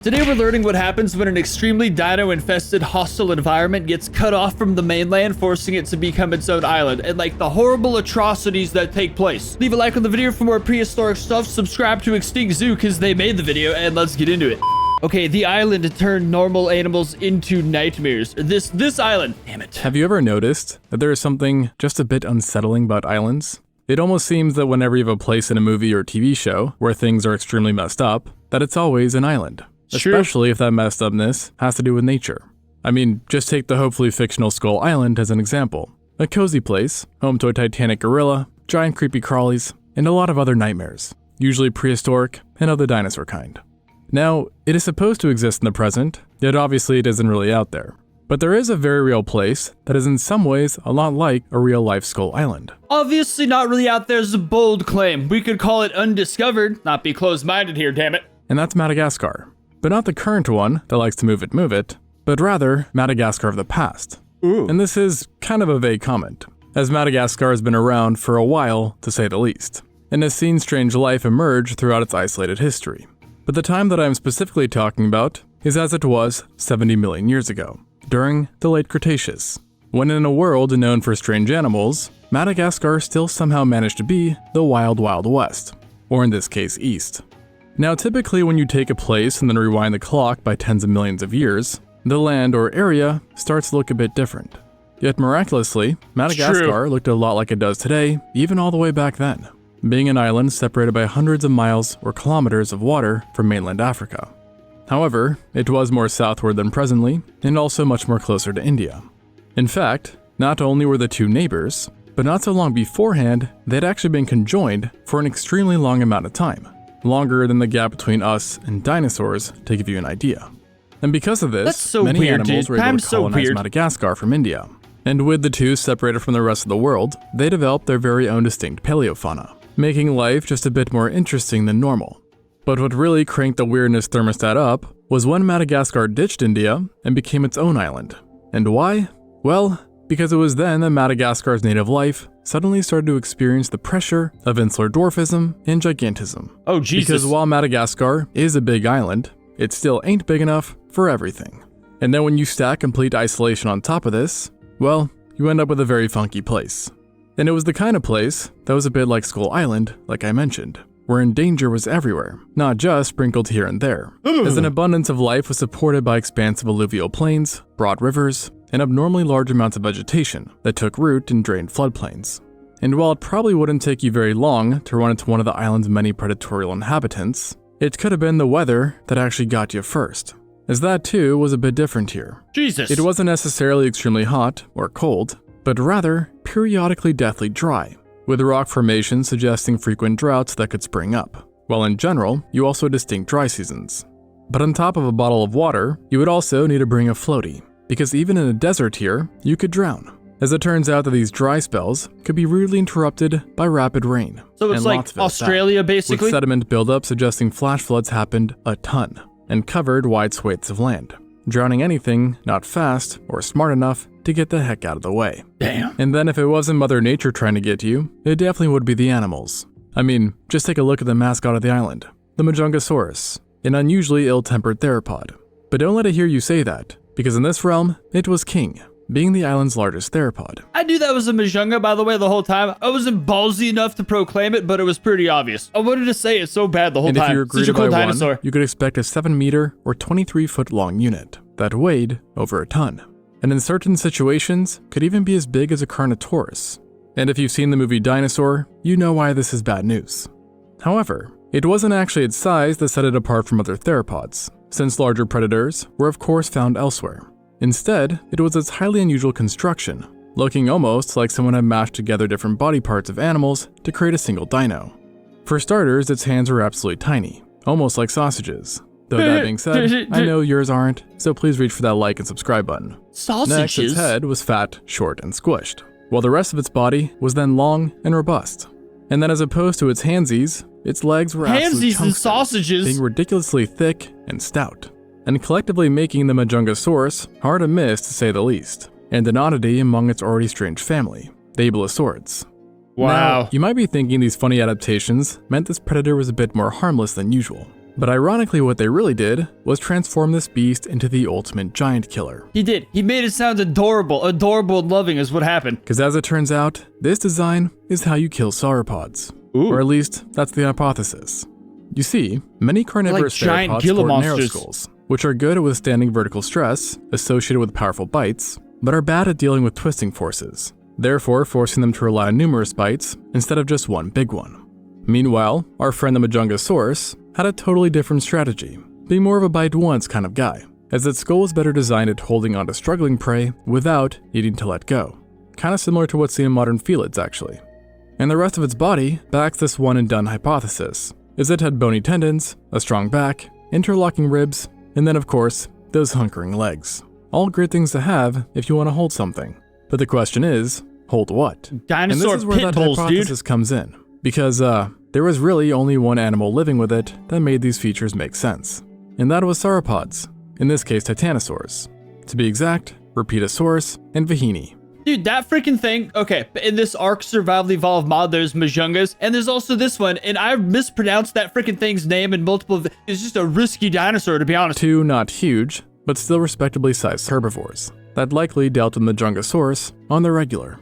Today we're learning what happens when an extremely dino-infested hostile environment gets cut off from the mainland, forcing it to become its own island, and like the horrible atrocities that take place. Leave a like on the video for more prehistoric stuff, subscribe to Extinct Zoo because they made the video, and let's get into it. Okay, the island turned normal animals into nightmares. This island, damn it. Have you ever noticed that there is something just a bit unsettling about islands? It almost seems that whenever you have a place in a movie or TV show where things are extremely messed up, that it's always an island. Especially if that messed upness has to do with nature. I mean, just take the hopefully fictional Skull Island as an example. A cozy place, home to a titanic gorilla, giant creepy crawlies, and a lot of other nightmares, usually prehistoric and of the dinosaur kind. Now, it is supposed to exist in the present, yet obviously it isn't really out there. But there is a very real place that is in some ways a lot like a real-life Skull Island. Obviously not really out there is a bold claim. We could call it undiscovered, not be closed-minded here, damn it. And that's Madagascar. But not the current one that likes to move it, but rather Madagascar of the past. Ooh. And this is kind of a vague comment, as Madagascar has been around for a while, to say the least, and has seen strange life emerge throughout its isolated history. But the time that I'm specifically talking about is as it was 70 million years ago, during the late Cretaceous, when in a world known for strange animals, Madagascar still somehow managed to be the Wild Wild West, or in this case, East. Now, typically when you take a place and then rewind the clock by tens of millions of years, the land or area starts to look a bit different. Yet miraculously, Madagascar looked a lot like it does today, even all the way back then, being an island separated by hundreds of miles or kilometers of water from mainland Africa. However, it was more southward than presently, and also much more closer to India. In fact, not only were the two neighbors, but not so long beforehand, they'd actually been conjoined for an extremely long amount of time. Longer than the gap between us and dinosaurs, to give you an idea. And because of this, many animals were able to colonize Madagascar from India. And with the two separated from the rest of the world, they developed their very own distinct paleofauna, making life just a bit more interesting than normal. But what really cranked the weirdness thermostat up was when Madagascar ditched India and became its own island. And why? Well, because it was then that Madagascar's native life suddenly started to experience the pressure of insular dwarfism and gigantism. Oh, Jesus. Because while Madagascar is a big island, it still ain't big enough for everything. And then when you stack complete isolation on top of this, well, you end up with a very funky place. And it was the kind of place that was a bit like Skull Island, like I mentioned, wherein danger was everywhere, not just sprinkled here and there, as an abundance of life was supported by expansive alluvial plains, broad rivers, and abnormally large amounts of vegetation that took root in drained floodplains. And while it probably wouldn't take you very long to run into one of the island's many predatorial inhabitants, it could have been the weather that actually got you first, as that too was a bit different here. Jesus. It wasn't necessarily extremely hot or cold, but rather periodically deathly dry, with rock formations suggesting frequent droughts that could spring up, while in general, you also had distinct dry seasons. But on top of a bottle of water, you would also need to bring a floaty, because even in a desert here, you could drown, as it turns out that these dry spells could be rudely interrupted by rapid rain. So it's like Australia, basically? With sediment buildup suggesting flash floods happened a ton, and covered wide swathes of land, drowning anything not fast or smart enough to get the heck out of the way. Damn. And then if it wasn't Mother Nature trying to get you, it definitely would be the animals. I mean, just take a look at the mascot of the island, the Majungasaurus, an unusually ill-tempered theropod. But don't let it hear you say that, because in this realm, it was king, being the island's largest theropod. I knew that was a Majunga, by the way, the whole time. I wasn't ballsy enough to proclaim it, but it was pretty obvious. I wanted to say it so bad the whole time. And if you were greeted by dinosaur. one, you could expect a 7-meter or 23-foot long unit that weighed over a ton. And in certain situations, could even be as big as a Carnotaurus. And if you've seen the movie Dinosaur, you know why this is bad news. However, it wasn't actually its size that set it apart from other theropods, since larger predators were of course found elsewhere. Instead, it was its highly unusual construction, looking almost like someone had mashed together different body parts of animals to create a single dino. For starters, its hands were absolutely tiny, almost like sausages. Though that being said, I know yours aren't, so please reach for that like and subscribe button. Sausages? Next, its head was fat, short, and squished, while the rest of its body was then long and robust. And then as opposed to its handsies, its legs were absolute handsies and sausages, being ridiculously thick and stout, and collectively making the Majungasaurus hard to miss to say the least, and an oddity among its already strange family, the Abelisaurids. Wow. Now, you might be thinking these funny adaptations meant this predator was a bit more harmless than usual, But ironically, what they really did was transform this beast into the ultimate giant killer. He did. He made it sound adorable. Adorable and loving is what happened. Because as it turns out, this design is how you kill sauropods. Ooh. Or at least, that's the hypothesis. You see, many carnivorous giant theropods Gila sport narrow monsters. skulls, which are good at withstanding vertical stress associated with powerful bites, but are bad at dealing with twisting forces, therefore forcing them to rely on numerous bites instead of just one big one. Meanwhile, our friend the Majungasaurus had a totally different strategy, being more of a bite once kind of guy, as its skull was better designed at holding onto struggling prey without needing to let go. Kinda similar to what's seen in modern felids actually. And the rest of its body backs this one and done hypothesis, as it had bony tendons, a strong back, interlocking ribs, and then of course, those hunkering legs. All great things to have if you want to hold something. But the question is, hold what? Dinosaur and this is where pit that bulls, hypothesis dude. comes in. Because, there was really only one animal living with it that made these features make sense. And that was sauropods, in this case titanosaurs. To be exact, Rapidosaurus and Vahini. Dude, that freaking thing. Okay, in this Ark Survival Evolved mod, there's Majungas, and there's also this one, and I mispronounced that freaking thing's name in multiple. It's just a risky dinosaur, to be honest. Two not huge, but still respectably sized herbivores that likely dealt with Majungasaurus on the regular.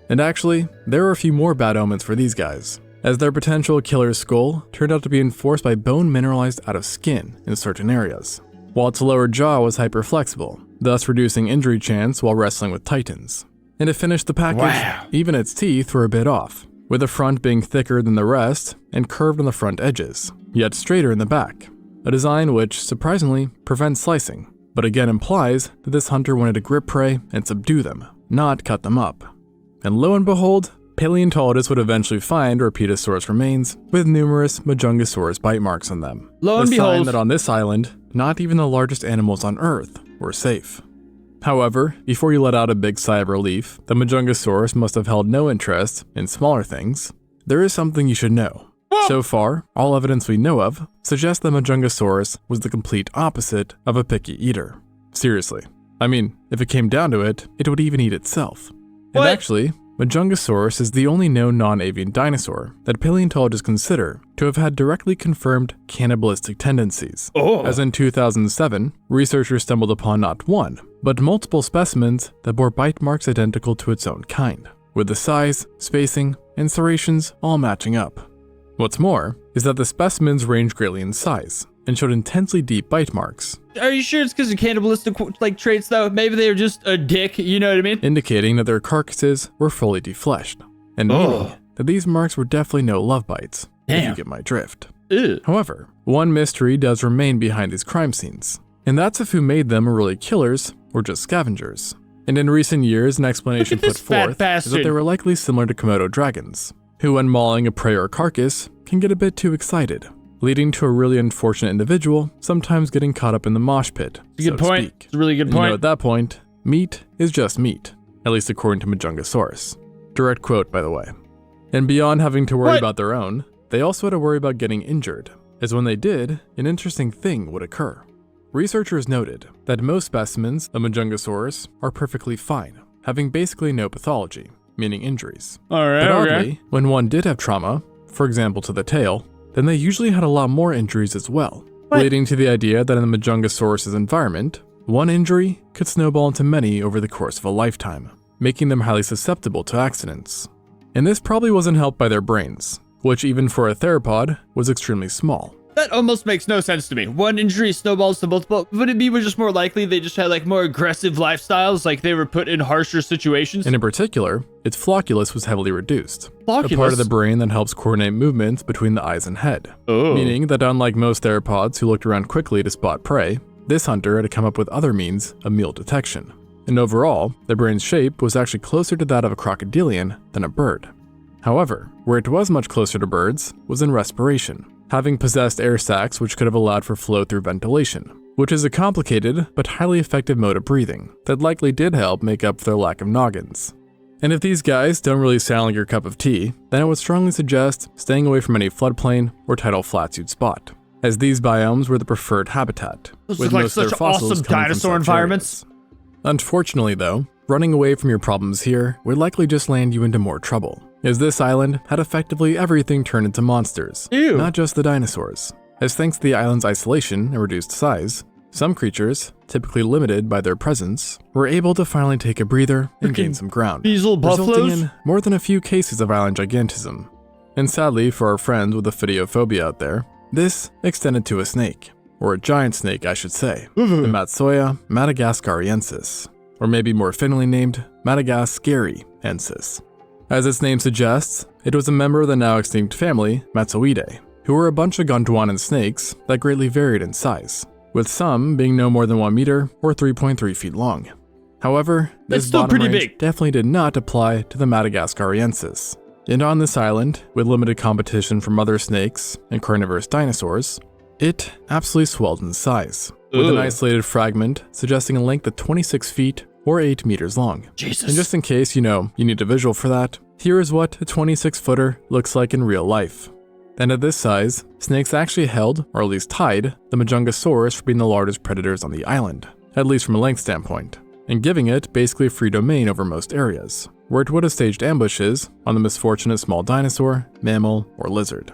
And actually, there were a few more bad omens for these guys, as their potential killer's skull turned out to be enforced by bone mineralized out of skin in certain areas, while its lower jaw was hyperflexible, thus reducing injury chance while wrestling with titans. And to finish the package, even its teeth were a bit off, with the front being thicker than the rest and curved on the front edges, yet straighter in the back, a design which, surprisingly, prevents slicing, but again implies that this hunter wanted to grip prey and subdue them, not cut them up. And lo and behold, paleontologists would eventually find Rapidosaurus remains with numerous Majungasaurus bite marks on them. Lo and a sign behold, that on this island, not even the largest animals on Earth were safe. However, before you let out a big sigh of relief, the Majungasaurus must have held no interest in smaller things. There is something you should know. Whoa. So far, all evidence we know of suggests that Majungasaurus was the complete opposite of a picky eater. Seriously. I mean, if it came down to it, it would even eat itself. What? And actually, Majungasaurus is the only known non-avian dinosaur that paleontologists consider to have had directly confirmed cannibalistic tendencies. Oh. As in 2007, researchers stumbled upon not one, but multiple specimens that bore bite marks identical to its own kind, with the size, spacing, and serrations all matching up. What's more is that the specimens range greatly in size and showed intensely deep bite marks, Are you sure it's because of cannibalistic traits though? Maybe they were just a dick, you know what I mean? indicating that their carcasses were fully defleshed, and meaning that these marks were definitely no love bites, if Damn. you get my drift. Ew. However, one mystery does remain behind these crime scenes, and that's if who made them are really killers or just scavengers. And in recent years, an explanation Look at put this fat forth is bastard. that they were likely similar to Komodo dragons, who when mauling a prey or carcass can get a bit too excited, leading to a really unfortunate individual sometimes getting caught up in the mosh pit, It's a good point. It's a really good point. At that point, meat is just meat, at least according to Majungasaurus. Direct quote, by the way. And beyond having to worry What? about their own, they also had to worry about getting injured, as when they did, an interesting thing would occur. Researchers noted that most specimens of Majungasaurus are perfectly fine, having basically no pathology, meaning injuries. All right, But okay. oddly, when one did have trauma, for example to the tail, then they usually had a lot more injuries as well, What? leading to the idea that in the Majungasaurus' environment, one injury could snowball into many over the course of a lifetime, making them highly susceptible to accidents. And this probably wasn't helped by their brains, which even for a theropod was extremely small. That almost makes no sense to me. One injury snowballs to multiple. Would it be just more likely they just had like more aggressive lifestyles, like they were put in harsher situations? And in particular, its flocculus was heavily reduced, a part Flocculus? of the brain that helps coordinate movements between the eyes and head. Oh. Meaning that unlike most theropods who looked around quickly to spot prey, this hunter had to come up with other means of meal detection. And overall, the brain's shape was actually closer to that of a crocodilian than a bird. However, where it was much closer to birds was in respiration, having possessed air sacs which could have allowed for flow through ventilation, which is a complicated but highly effective mode of breathing that likely did help make up for their lack of noggins. And if these guys don't really sound like your cup of tea, then I would strongly suggest staying away from any floodplain or tidal flats you'd spot, as these biomes were the preferred habitat, Those with look like most of their such fossils awesome coming from dinosaur such environments. areas. Unfortunately though, running away from your problems here would likely just land you into more trouble, as this island had effectively everything turned into monsters, Ew. not just the dinosaurs. as thanks to the island's isolation and reduced size, some creatures, typically limited by their presence, were able to finally take a breather and gain some ground, These little resulting buffaloes? in more than a few cases of island gigantism. And sadly for our friends with the phidiophobia out there, this extended to a snake, or a giant snake I should say, the Matsoia madagascariensis, or maybe more fittingly named Madagascariensis. As its name suggests, it was a member of the now extinct family Matsoidae, who were a bunch of Gondwanan snakes that greatly varied in size, with some being no more than 1 meter or 3.3 feet long. However, That's this still bottom pretty range big. definitely did not apply to the Madagascariensis. And on this island, with limited competition from other snakes and carnivorous dinosaurs, it absolutely swelled in size, with an Ugh. isolated fragment suggesting a length of 26 feet or 8 meters long. Jesus. And just in case, you need a visual for that, here is what a 26-footer looks like in real life. And at this size, snakes actually held, or at least tied, the Majungasaurus for being the largest predators on the island, at least from a length standpoint, and giving it basically free domain over most areas, where it would have staged ambushes on the misfortunate small dinosaur, mammal, or lizard.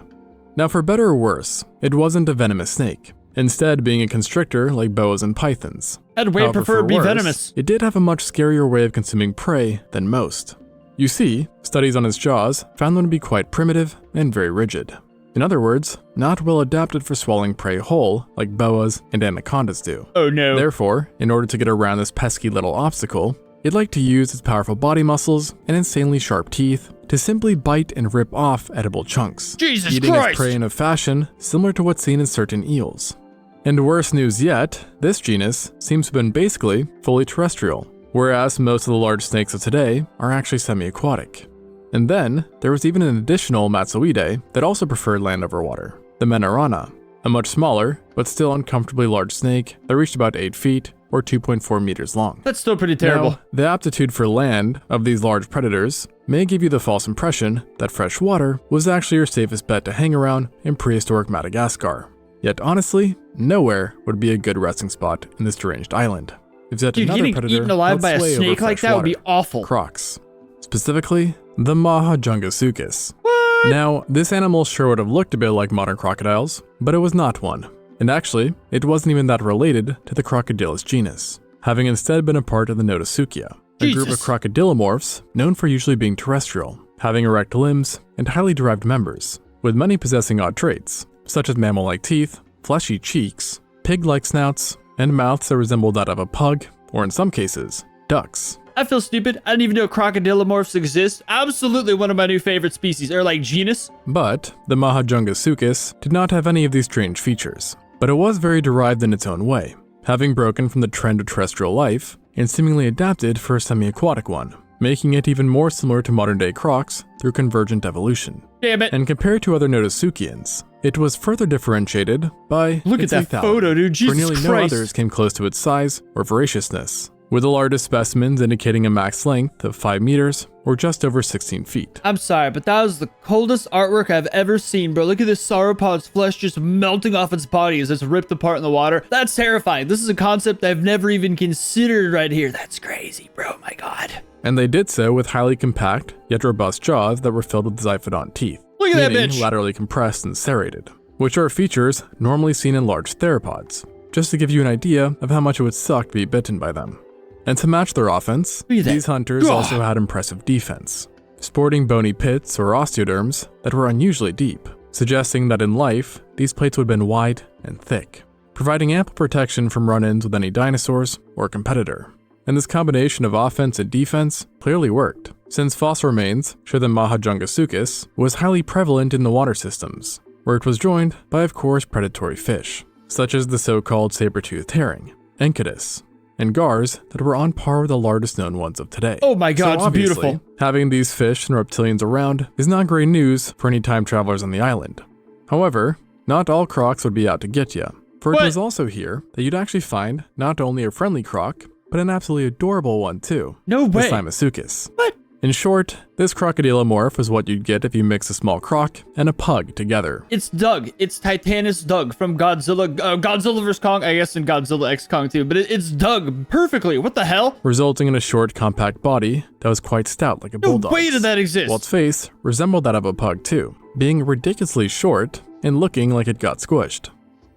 Now for better or worse, it wasn't a venomous snake, instead being a constrictor like boas and pythons. I'd way However, prefer for to be worse, venomous. It did have a much scarier way of consuming prey than most. You see, studies on its jaws found them to be quite primitive and very rigid. In other words, not well adapted for swallowing prey whole like boas and anacondas do. Oh no. Therefore, in order to get around this pesky little obstacle, it liked to use its powerful body muscles and insanely sharp teeth to simply bite and rip off edible chunks, Jesus eating Christ! its prey in a fashion similar to what's seen in certain eels. And worse news yet, this genus seems to have been basically fully terrestrial, whereas most of the large snakes of today are actually semi-aquatic. And then, there was even an additional Matsoidae that also preferred land over water, the Menarana, a much smaller, but still uncomfortably large snake that reached about 8 feet, or 2.4 meters long. That's still pretty terrible. Now, the aptitude for land of these large predators may give you the false impression that fresh water was actually your safest bet to hang around in prehistoric Madagascar. Yet honestly, nowhere would be a good resting spot in this deranged island. If yet Dude, another getting predator eaten alive would by a sway over snake like fresh that would be water. awful. Crocs. Specifically, the Mahajungasaurus. What? Now, this animal sure would have looked a bit like modern crocodiles, but it was not one. And actually, it wasn't even that related to the Crocodylus genus, having instead been a part of the Notosuchia, a group of Jesus. crocodilomorphs known for usually being terrestrial, having erect limbs and highly derived members, with many possessing odd traits, such as mammal-like teeth, fleshy cheeks, pig-like snouts, and mouths that resemble that of a pug, or in some cases, ducks. I feel stupid. I didn't even know crocodilomorphs exist. Absolutely one of my new favorite species, or like genus. But the Mahajungasaurus did not have any of these strange features, but it was very derived in its own way, having broken from the trend of terrestrial life and seemingly adapted for a semi-aquatic one, making it even more similar to modern-day crocs through convergent evolution. Damn it. And compared to other Notosuchians, it was further differentiated by Look at its that lethality, photo, dude. Jesus for nearly Christ. no others came close to its size or voraciousness, with the largest specimens indicating a max length of 5 meters or just over 16 feet. I'm sorry, but that was the coldest artwork I've ever seen, bro. Look at this sauropod's flesh just melting off its body as it's ripped apart in the water. That's terrifying. This is a concept I've never even considered right here. That's crazy, bro. My God. And they did so with highly compact, yet robust jaws that were filled with zyphodont teeth, Look at that meaning bitch. laterally compressed and serrated, which are features normally seen in large theropods, just to give you an idea of how much it would suck to be bitten by them. And to match their offense, Look at that. these hunters Ugh. also had impressive defense, sporting bony pits or osteoderms that were unusually deep, suggesting that in life, these plates would have been wide and thick, providing ample protection from run-ins with any dinosaurs or competitor. And this combination of offense and defense clearly worked, since fossil remains show that Mahajungasaurus was highly prevalent in the water systems, where it was joined by of course predatory fish, such as the so-called saber-toothed herring, Enceladus, and gars that were on par with the largest known ones of today. Oh my God, So it's beautiful. obviously, having these fish and reptilians around is not great news for any time travelers on the island. However, not all crocs would be out to get you, for What? it was also here that you'd actually find not only a friendly croc, but an absolutely adorable one too, No the way. Simasaurus. What? In short, this crocodilomorph is what you'd get if you mix a small croc and a pug together. It's Doug. It's Titanus Doug from Godzilla. Godzilla vs. Kong, I guess, in Godzilla X Kong too. But it's Doug perfectly. What the hell? Resulting in a short, compact body that was quite stout like a bulldog. No way did that exist. While its face resembled that of a pug too, being ridiculously short and looking like it got squished.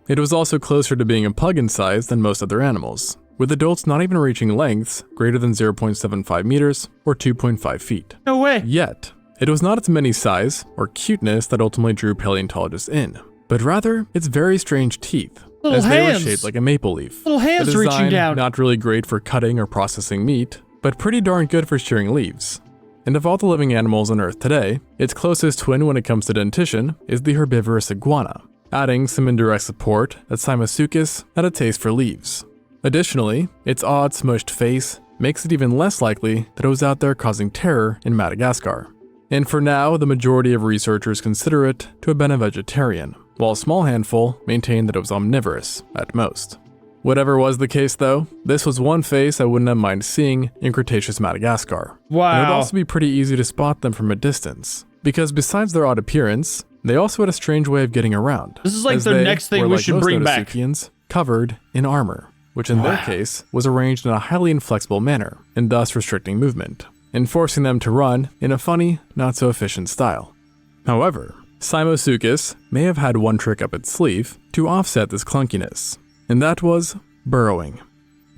It was also closer to being a pug in size than most other animals, with adults not even reaching lengths greater than 0.75 meters or 2.5 feet. No way. Yet, it was not its mini size or cuteness that ultimately drew paleontologists in, but rather its very strange teeth, Little as hands. they were shaped like a maple leaf. Little hands A reaching design down. Not really great for cutting or processing meat, but pretty darn good for shearing leaves. And of all the living animals on Earth today, its closest twin when it comes to dentition is the herbivorous iguana, adding some indirect support that Simosuchus had a taste for leaves. Additionally, its odd smushed face makes it even less likely that it was out there causing terror in Madagascar. And for now, the majority of researchers consider it to have been a vegetarian, while a small handful maintain that it was omnivorous at most. Whatever was the case though, this was one face I wouldn't have minded seeing in Cretaceous Madagascar. Wow. And it would also be pretty easy to spot them from a distance, because besides their odd appearance, they also had a strange way of getting around. This is like as the they next thing were, we like should most bring back. Notosuchians, covered in armor, which in their case was arranged in a highly inflexible manner, and thus restricting movement, and forcing them to run in a funny, not so efficient style. However, Simosuchus may have had one trick up its sleeve to offset this clunkiness, and that was burrowing.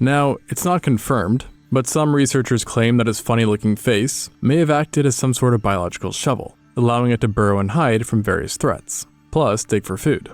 Now, it's not confirmed, but some researchers claim that his funny-looking face may have acted as some sort of biological shovel, allowing it to burrow and hide from various threats, plus dig for food.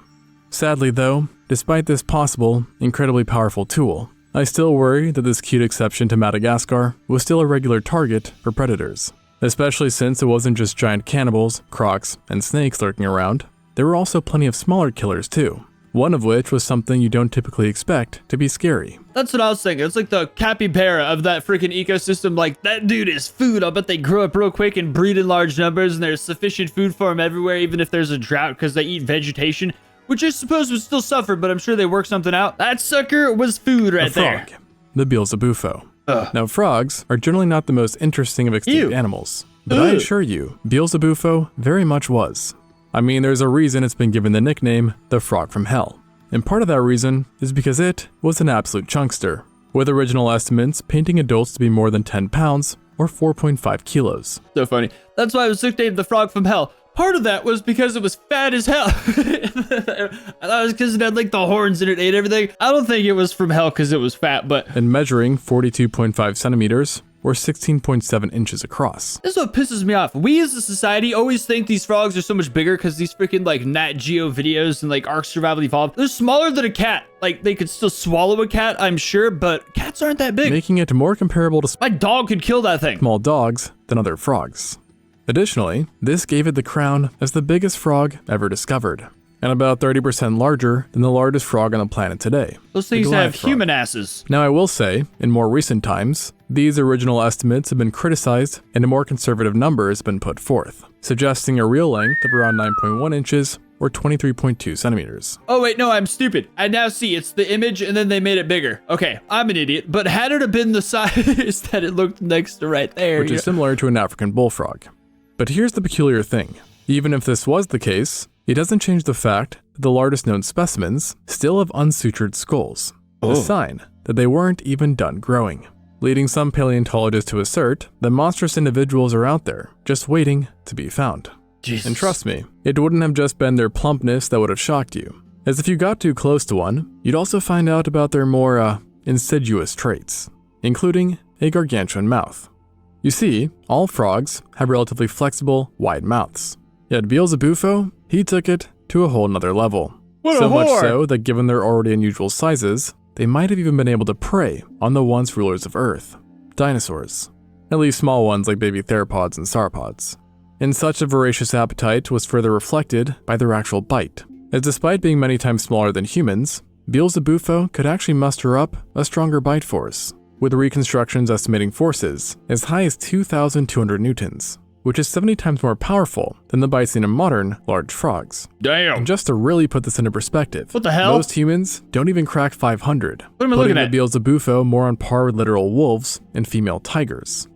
Sadly though, despite this possible, incredibly powerful tool, I still worry that this cute exception to Madagascar was still a regular target for predators, especially since it wasn't just giant cannibals, crocs, and snakes lurking around. There were also plenty of smaller killers too, one of which was something you don't typically expect to be scary. That's what I was thinking. It's like the capybara of that freaking ecosystem. Like, that dude is food. I'll bet they grow up real quick and breed in large numbers, and there's sufficient food for them everywhere, even if there's a drought, because they eat vegetation, which I suppose would still suffer, but I'm sure they work something out. That sucker was food right there. Frog, the Beelzebufo. Now, frogs are generally not the most interesting of extinct animals, but I assure you, Beelzebufo very much was. I mean, there's a reason it's been given the nickname the Frog from Hell. And part of that reason is because it was an absolute chunkster, with original estimates painting adults to be more than 10 pounds or 4.5 kilos. So funny. That's why I was nicknamed the Frog from Hell. Part of that was because it was fat as hell. I thought it was because it had like the horns and it ate everything. I don't think it was from hell because it was fat, but... And measuring 42.5 centimeters or 16.7 inches across. This is what pisses me off. We as a society always think these frogs are so much bigger because these freaking like Nat Geo videos and like Ark Survival Evolved, they're smaller than a cat. Like, they could still swallow a cat, I'm sure, but cats aren't that big. Making it more comparable to My dog could kill that thing. small dogs than other frogs. Additionally, this gave it the crown as the biggest frog ever discovered, and about 30% larger than the largest frog on the planet today. Those the things Goliath have frog. human asses. Now I will say, in more recent times, these original estimates have been criticized and a more conservative number has been put forth, suggesting a real length of around 9.1 inches or 23.2 centimeters. Oh wait, no, I'm stupid. I now see it's the image and then they made it bigger. Okay, I'm an idiot, but had it have been the size that it looked next to right there, Which is similar to an African bullfrog. But here's the peculiar thing. Even if this was the case, it doesn't change the fact that the largest known specimens still have unsutured skulls, a sign that they weren't even done growing, leading some paleontologists to assert that monstrous individuals are out there, just waiting to be found. Jesus. And trust me, it wouldn't have just been their plumpness that would have shocked you, as if you got too close to one, you'd also find out about their more, insidious traits, including a gargantuan mouth. You see, all frogs have relatively flexible, wide mouths. Yet Beelzebufo, he took it to a whole nother level. What a So much whore. so that given their already unusual sizes, they might have even been able to prey on the once rulers of Earth, dinosaurs. At least small ones like baby theropods and sauropods. And such a voracious appetite was further reflected by their actual bite, as despite being many times smaller than humans, Beelzebufo could actually muster up a stronger bite force, with reconstructions estimating forces as high as 2,200 newtons, which is 70 times more powerful than the bites seen in modern large frogs. Damn. And just to really put this into perspective, What the hell? most humans don't even crack 500, What am I putting looking the at? Beelzebufo more on par with literal wolves and female tigers.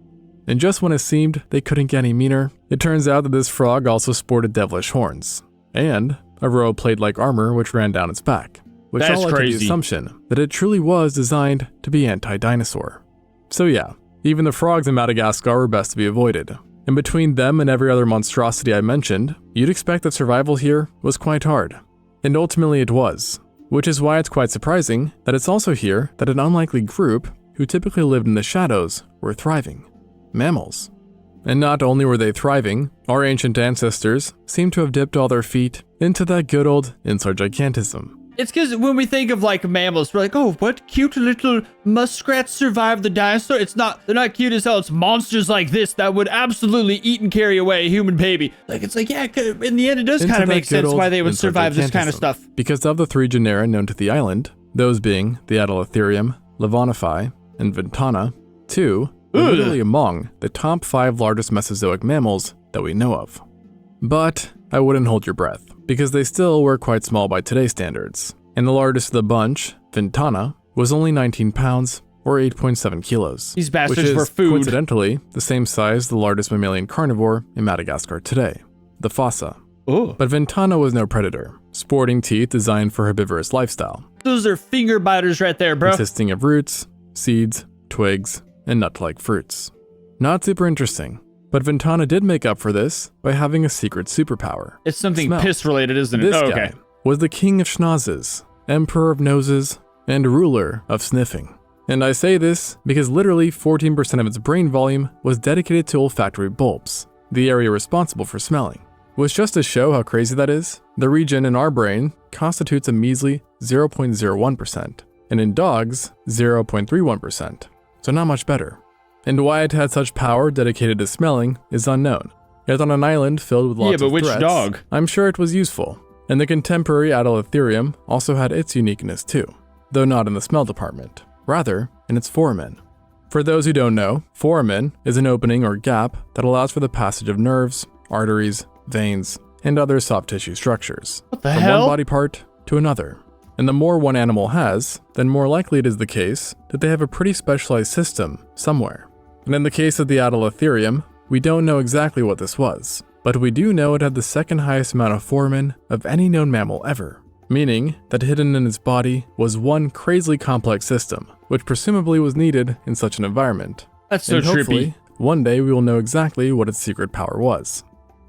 And just when it seemed they couldn't get any meaner, it turns out that this frog also sported devilish horns, and a row of plate-like armor which ran down its back, which That's all led to crazy. the assumption that it truly was designed to be anti-dinosaur. So yeah, even the frogs in Madagascar were best to be avoided. And between them and every other monstrosity I mentioned, you'd expect that survival here was quite hard. And ultimately it was, which is why it's quite surprising that it's also here that an unlikely group who typically lived in the shadows were thriving. Mammals. And not only were they thriving, our ancient ancestors seem to have dipped all their feet into that good old insular gigantism. It's because when we think of like mammals, we're like, oh, what cute little muskrats survived the dinosaur. They're not cute as hell. It's monsters like this that would absolutely eat and carry away a human baby. Like, it's like, yeah, in the end, it does kind of make sense why they would survive this kind of stuff. Because of the 3 genera known to the island, those being the Adelatherium, Levonofi, and Ventana, 2 were literally among the top 5 largest Mesozoic mammals that we know of. But I wouldn't hold your breath, because they still were quite small by today's standards, and the largest of the bunch, Ventana, was only 19 pounds, or 8.7 kilos. These bastards which is, were food. coincidentally, the same size as the largest mammalian carnivore in Madagascar today, the fossa. Oh. But Ventana was no predator, sporting teeth designed for herbivorous lifestyle, Those are finger biters right there, bro. consisting of roots, seeds, twigs, and nut-like fruits. Not super interesting, but Ventana did make up for this by having a secret superpower. It's something Smell. piss-related, isn't it? This Oh, guy okay. was the king of schnozzes, emperor of noses, and ruler of sniffing. And I say this because literally 14% of its brain volume was dedicated to olfactory bulbs, the area responsible for smelling. Which just to show how crazy that is, the region in our brain constitutes a measly 0.01%, and in dogs, 0.31%. So not much better. And why it had such power dedicated to smelling is unknown. Yet on an island filled with lots of but which threats, dog? I'm sure it was useful. And the contemporary Adelatherium also had its uniqueness too, though not in the smell department, rather in its foramen. For those who don't know, foramen is an opening or gap that allows for the passage of nerves, arteries, veins, and other soft tissue structures. What the from hell? one body part to another. And the more one animal has, then more likely it is the case that they have a pretty specialized system somewhere. And in the case of the Adelatherium, we don't know exactly what this was, but we do know it had the second highest amount of foramen of any known mammal ever, meaning that hidden in its body was one crazily complex system, which presumably was needed in such an environment. That's so And hopefully, trippy. one day we will know exactly what its secret power was.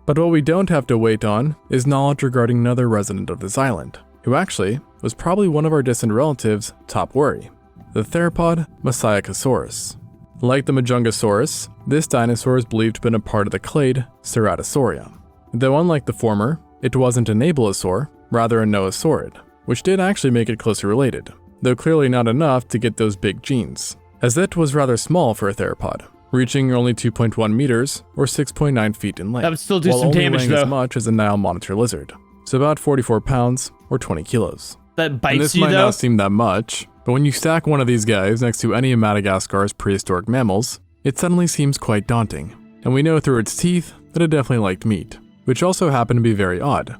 But what we don't have to wait on is knowledge regarding another resident of this island, who actually was probably one of our distant relatives' top worry, the theropod Masiacosaurus. Like the Majungasaurus, this dinosaur is believed to have been a part of the clade Ceratosauria. Though unlike the former, it wasn't an abelisaur, rather a noasaurid, which did actually make it closely related, though clearly not enough to get those big genes, as it was rather small for a theropod, reaching only 2.1 meters or 6.9 feet in length. That would still do while some only damage, weighing though. as much as a Nile monitor lizard, so about 44 pounds or 20 kilos. That And bites this you, might though. not seem that much, but when you stack one of these guys next to any of Madagascar's prehistoric mammals, it suddenly seems quite daunting. And we know through its teeth that it definitely liked meat, which also happened to be very odd.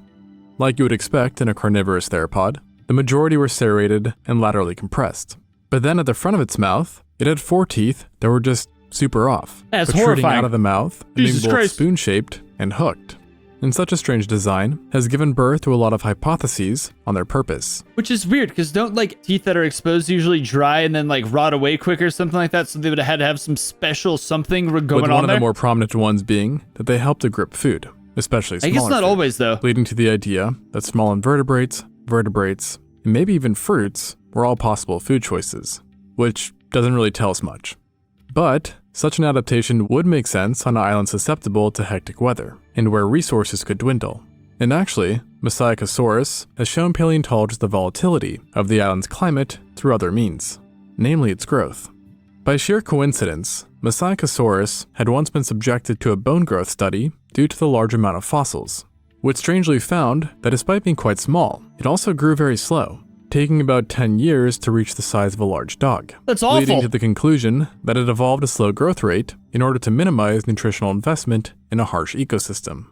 Like you would expect in a carnivorous theropod, the majority were serrated and laterally compressed. But then at the front of its mouth, it had 4 teeth that were just super off, That's protruding horrifying. out of the mouth and being Jesus both Christ. spoon-shaped and hooked. And such a strange design has given birth to a lot of hypotheses on their purpose. Which is weird, because don't, like, teeth that are exposed usually dry and then, like, rot away quicker or something like that, so they would have had to have some special something going With one on of there? the more prominent ones being that they help to grip food, especially I smaller guess not food, always, though. leading to the idea that small invertebrates, vertebrates, and maybe even fruits were all possible food choices, which doesn't really tell us much. But such an adaptation would make sense on an island susceptible to hectic weather, and where resources could dwindle. And actually, Masiacosaurus has shown paleontologists the volatility of the island's climate through other means, namely its growth. By sheer coincidence, Masiacosaurus had once been subjected to a bone growth study due to the large amount of fossils, which strangely found that despite being quite small, it also grew very slow, taking about 10 years to reach the size of a large dog. That's awful. Leading to the conclusion that it evolved a slow growth rate in order to minimize nutritional investment in a harsh ecosystem.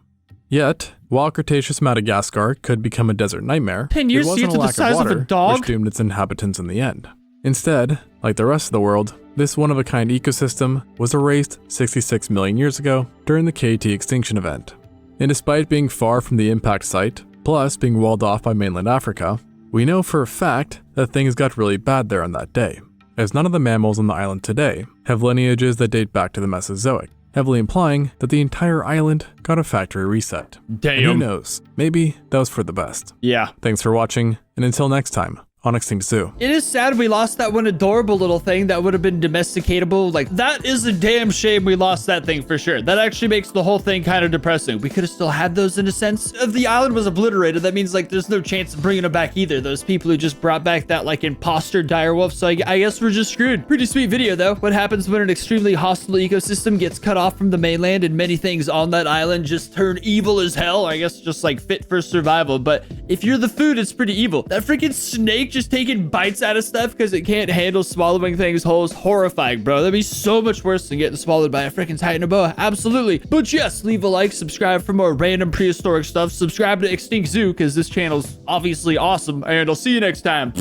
Yet, while Cretaceous Madagascar could become a desert nightmare, 10 years it to get wasn't to a the lack size of of a water dog? which doomed its inhabitants in the end. Instead, like the rest of the world, This one-of-a-kind ecosystem was erased 66 million years ago during the KT extinction event. And despite being far from the impact site, plus being walled off by mainland Africa, we know for a fact that things got really bad there on that day, as none of the mammals on the island today have lineages that date back to the Mesozoic, heavily implying that the entire island got a factory reset. Damn. And who knows, maybe that was for the best. Yeah. Thanks for watching, and until next time, on Extinct Zoo. It is sad we lost that one adorable little thing that would have been domesticatable. Like, that is a damn shame we lost that thing for sure. That actually makes the whole thing kind of depressing. We could have still had those in a sense. If the island was obliterated, that means like there's no chance of bringing them back either. Those people who just brought back that like imposter direwolf. So I guess we're just screwed. Pretty sweet video though. What happens when an extremely hostile ecosystem gets cut off from the mainland and many things on that island just turn evil as hell? I guess just like fit for survival. But if you're the food, it's pretty evil. That freaking snake just taking bites out of stuff because it can't handle swallowing things whole is horrifying, bro. That'd be so much worse than getting swallowed by a freaking titanoboa. Absolutely. But yes, leave a like, subscribe for more random prehistoric stuff. Subscribe to Extinct Zoo because this channel's obviously awesome, and I'll see you next time.